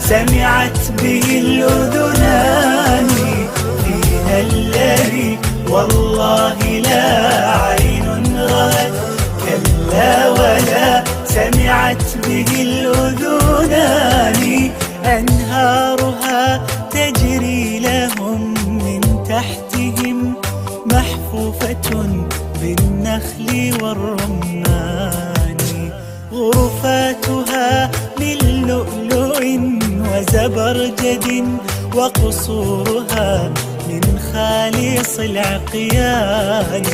سمعت به الأذنان، فيها الذي والله لا عين رأت كلا ولا. سمعت به الأذنان، أنهارها تجري لهم من تحتهم، محفوفة بالنخل والرمان. غرفاتها من لؤلؤ وزبرجد، وقصورها من خالص العقيان.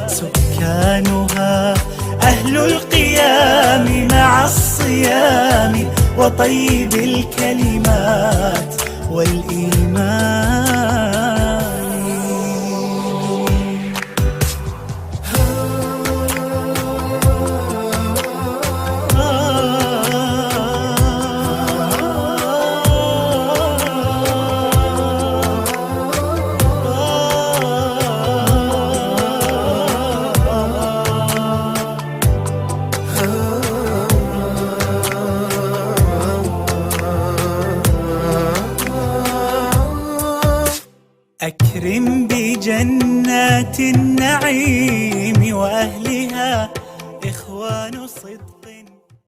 سكانها أهل القيام مع الصيام، وطيب الكلمات والإيمان. أكرم بجنات النعيم وأهلها إخوان صدق.